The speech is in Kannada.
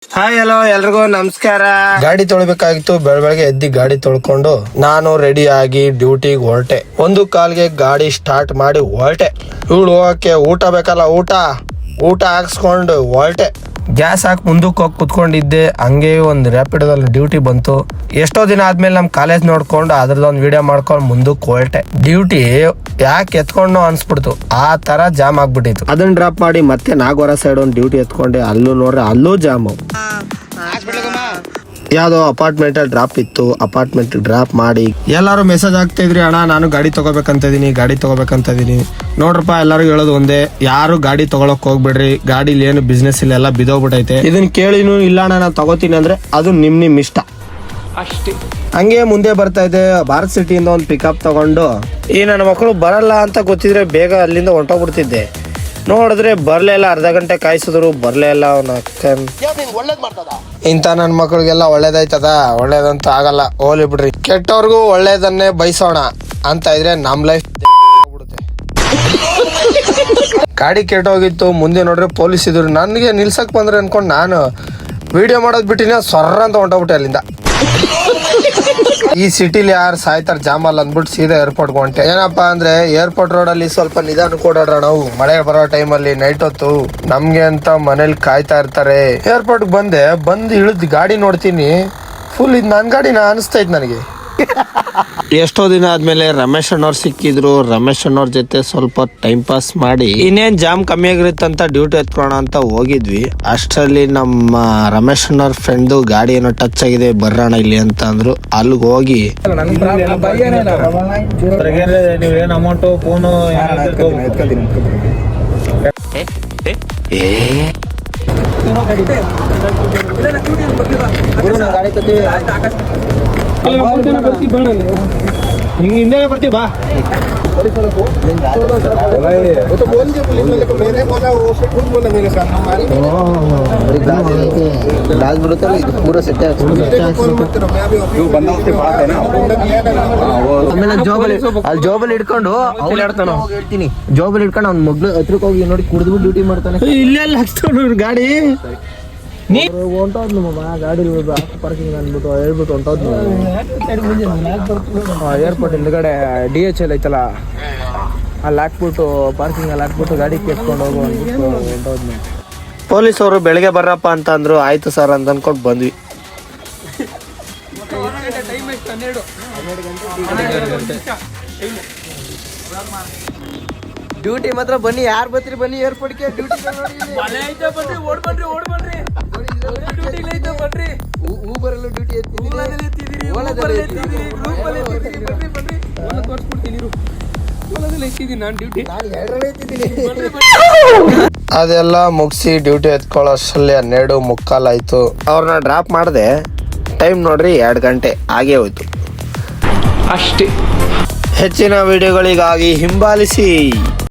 ಹಾಯ್ ಹಲೋ ಎಲ್ರಿಗೂ ನಮಸ್ಕಾರ. ಗಾಡಿ ತೊಳಿಬೇಕಾಗಿತ್ತು. ಬೆಳಗ್ಗೆ ಎದ್ದಿ ಗಾಡಿ ತೊಳ್ಕೊಂಡು ನಾನು ರೆಡಿ ಆಗಿ ಡ್ಯೂಟಿಗೆ ಹೊರಟೆ. ಒಂದು ಕಾಲ್ಗೆ ಗಾಡಿ ಸ್ಟಾರ್ಟ್ ಮಾಡಿ ಹೊರಟೆ. ಇವಳು ಹೋಗಕ್ಕೆ ಊಟ ಬೇಕಲ್ಲ, ಊಟ ಹಾಕ್ಸ್ಕೊಂಡು ಹೊರಟೆ. ಗ್ಯಾಸ್ ಹಾಕಿ ಮುಂದಕ್ಕೆ ಹೋಗಿ ಕುತ್ಕೊಂಡಿದ್ದೆ. ಹಂಗೆ ಒಂದು ರ್ಯಾಪಿಡೋದಲ್ಲಿ ಡ್ಯೂಟಿ ಬಂತು. ಎಷ್ಟೋ ದಿನ ಆದ್ಮೇಲೆ ನಮ್ ಕಾಲೇಜ್ ನೋಡ್ಕೊಂಡು ಅದ್ರದೊಂದು ವಿಡಿಯೋ ಮಾಡ್ಕೊಂಡು ಮುಂದಕ್ಕೆ ಹೊರಟೆ. ಡ್ಯೂಟಿ ಯಾಕೆ ಎತ್ಕೊಂಡು ಅನ್ಸ್ಬಿಡ್ತು, ಆ ತರ ಜಾಮ್ ಆಗ್ಬಿಟ್ಟಿತ್ತು. ಅದನ್ನ ಡ್ರಾಪ್ ಮಾಡಿ ಮತ್ತೆ ನಾಗವರ ಸೈಡ್ ಒಂದು ಡ್ಯೂಟಿ ಎತ್ಕೊಂಡೆ. ಅಲ್ಲೂ ನೋಡ್ರೆ ಅಲ್ಲೂ ಜಾಮು. ಯಾವ್ದೋ ಅಪಾರ್ಟ್ಮೆಂಟ್ ಅಲ್ಲಿ ಡ್ರಾಪ್ ಇತ್ತು. ಅಪಾರ್ಟ್ಮೆಂಟ್ ಡ್ರಾಪ್ ಮಾಡಿ ಎಲ್ಲಾರು ಮೆಸೇಜ್ ಆಗ್ತಾ ಇದ್ರಿ, ಅಣ್ಣ ನಾನು ಗಾಡಿ ತಗೋಬೇಕಂತ ಇದೀನಿ. ನೋಡ್ರಪ್ಪ, ಎಲ್ಲಾರು ಹೇಳೋದು ಒಂದೇ, ಯಾರು ಗಾಡಿ ತಗೊಳಕ್ ಹೋಗ್ಬಿಡ್ರಿ. ಗಾಡಿಲಿ ಏನು ಬಿಸ್ನೆಸ್ ಇಲ್ಲ, ಎಲ್ಲ ಬಿದೋಗ್ಬಿಟ್ಟೈತೆ. ಇದನ್ನ ಕೇಳಿನು ಇಲ್ಲ ಅಣ್ಣ ನಾನು ತಗೋತೀನಿ ಅಂದ್ರೆ ಅದು ನಿಮ್ ಇಷ್ಟ ಅಷ್ಟೇ. ಹಂಗೆ ಮುಂದೆ ಬರ್ತಾ ಇದೆ. ಭಾರತ್ ಸಿಟಿಯಿಂದ ಒಂದು ಪಿಕಪ್ ತಗೊಂಡು ಈ ನನ್ನ ಮಕ್ಕಳು ಬರಲ್ಲ ಅಂತ ಗೊತ್ತಿದ್ರೆ ಬೇಗ ಅಲ್ಲಿಂದ ಹೊಂಟೋಗ್ಬಿಡ್ತಿದ್ದೆ. ನೋಡಿದ್ರೆ ಬರ್ಲೇ ಇಲ್ಲ. ಅರ್ಧ ಗಂಟೆ ಕಾಯಿಸಿದ್ರು ಬರ್ಲೇ ಇಲ್ಲ. ಅವನ ಅಕ್ಕನ್ ಇಂಥ ನನ್ನ ಮಕ್ಳಿಗೆಲ್ಲ ಒಳ್ಳೇದಾಯ್ತದ? ಒಳ್ಳೇದಂತ ಆಗಲ್ಲ, ಹೋಲಿ ಬಿಡ್ರಿ. ಕೆಟ್ಟವ್ರಿಗೂ ಒಳ್ಳೇದನ್ನೇ ಬಯಸೋಣ ಅಂತ ಇದ್ರೆ ನಮ್ ಲೈಫ್ ಗಾಡಿ ಕೆಟ್ಟೋಗಿತ್ತು. ಮುಂದೆ ನೋಡ್ರೆ ಪೊಲೀಸ್ ಇದ್ರು. ನನಗೆ ನಿಲ್ಸಕ್ ಬಂದ್ರೆ ಅನ್ಕೊಂಡು ನಾನು ವಿಡಿಯೋ ಮಾಡೋದ್ ಬಿಟ್ಟಿನ ಸೊರ್ರ ಅಂತ ಹೊಂಟೋಗ್ಬಿಟ್ಟೆ ಅಲ್ಲಿಂದ. ಈ ಸಿಟಿಲಿ ಯಾರು ಸಾಯ್ತಾರ ಜಾಮಲ್ ಅಂದ್ಬಿಟ್ಟು ಸೀದಾ ಏರ್ಪೋರ್ಟ್ ಹೊಂಟೆ. ಏನಪ್ಪಾ ಅಂದ್ರೆ ಏರ್ಪೋರ್ಟ್ ರೋಡ್ ಅಲ್ಲಿ ಸ್ವಲ್ಪ ನಿಧಾನ ಓಡಾಡ್ರ. ನಾವು ಮಳೆ ಬರೋ ಟೈಮಲ್ಲಿ ನೈಟ್ ಹೊತ್ತು ನಮ್ಗೆ ಅಂತ ಮನೇಲಿ ಕಾಯ್ತಾ ಇರ್ತಾರೆ. ಏರ್ಪೋರ್ಟ್ ಬಂದು ಇಳಿದ್ ಗಾಡಿ ನೋಡ್ತೀನಿ, ಫುಲ್ ಇದು ನನ್ ಗಾಡಿನ ಅನಿಸ್ತಾ ಇತ್ತು ನನಗೆ. ಎಷ್ಟೋ ದಿನ ಆದ್ಮೇಲೆ ರಮೇಶ್ ಅಣ್ಣವ್ರು ಸಿಕ್ಕಿದ್ರು. ರಮೇಶ್ ಅಣ್ಣವ್ರ ಜೊತೆ ಸ್ವಲ್ಪ ಟೈಮ್ ಪಾಸ್ ಮಾಡಿ ಇನ್ನೇನ್ ಜಾಮ್ ಕಮ್ಮಿ ಆಗಿರುತ್ತಂತ ಡ್ಯೂಟಿ ಎತ್ಕೊಳ್ಳೋಣ ಅಂತ ಹೋಗಿದ್ವಿ. ಅಷ್ಟರಲ್ಲಿ ನಮ್ಮ ರಮೇಶ್ ಅಣ್ಣವ್ರ ಫ್ರೆಂಡ್ ಗಾಡಿ ಏನೋ ಟಚ್ ಆಗಿದೆ, ಬರ್ರೋಣ ಇಲ್ಲಿ ಅಂತ ಅಂದ್ರು. ಅಲ್ಲಿಗೆ ಹೋಗಿ ನೀವೇನು ಅಮೌಂಟ್ ಫೋನು ಹಿಂದೆ ಬರ್ತೀವಿ ಬಾ. ಜೋಬಲ್ಲಿ ಇಟ್ಕೊಂಡು ಹೇಳ್ತೀನಿ, ಜೋಬಲ್ಲಿ ಇಟ್ಕೊಂಡು ಅವ್ನ ಮಗ್ಳು ಹತ್ರಕ್ಕೆ ಹೋಗಿ ನೋಡಿ ಕುಡಿದು ಡ್ಯೂಟಿ ಮಾಡ್ತಾನೆ. ಇಲ್ಲೆಲ್ಲ ಹಾಕ್ಸ್ಕೊಂಡು ಗಾಡಿ ಹೊಂಟೋದ್ ನಮ್ಮ ಗಾಡಿ ಪಾರ್ಕಿಂಗ್ ಅಂದ್ಬಿಟ್ಟು ಹೇಳ್ಬಿಟ್ಟು ಹೊಂಟೋದ್. ಏರ್ಪೋರ್ಟ್ ಹಿಂದ್ಗಡೆ DHL ಐತಲ್ಲ, ಅಲ್ಲಿ ಹಾಕ್ಬಿಟ್ಟು ಪಾರ್ಕಿಂಗ್ ಅಲ್ಲಿ ಹಾಕ್ಬಿಟ್ಟು ಗಾಡಿ ಕೆತ್ಕೊಂಡು ಹೋಗು ಅಂದ್ಬಿಟ್ಟು ಹೊಂಟೋದ್. ಪೊಲೀಸ್ ಅವರು ಬೆಳಗ್ಗೆ ಬರ್ರಪ್ಪ ಅಂತ ಅಂದ್ರು. ಆಯ್ತು ಸರ್ ಅಂತ ಅನ್ಕೊಂಡು ಬಂದ್ವಿ. ಡ್ಯೂಟಿ ಮಾತ್ರ ಬನ್ನಿ, ಯಾರು ಬರ್ತೀರಿ ಬನ್ನಿ ಏರ್ಪೋರ್ಟ್ಗೆ. ಡ್ಯೂಟಿ ಊಬರಲ್ಲೂ ಡ್ಯೂಟಿ ಅದೆಲ್ಲ ಮುಗಿಸಿ ಡ್ಯೂಟಿ ಎತ್ಕೊಳ್ಳೋಷ್ಟರಲ್ಲಿ 12:15 ಆಯ್ತು. ಅವ್ರನ್ನ ಡ್ರಾಪ್ ಮಾಡಿದೆ. ಟೈಮ್ ನೋಡ್ರಿ 2 ಗಂಟೆ ಆಗೇ ಹೋಯ್ತು ಅಷ್ಟೇ. ಹೆಚ್ಚಿನ ವಿಡಿಯೋಗಳಿಗಾಗಿ ಹಿಂಬಾಲಿಸಿ.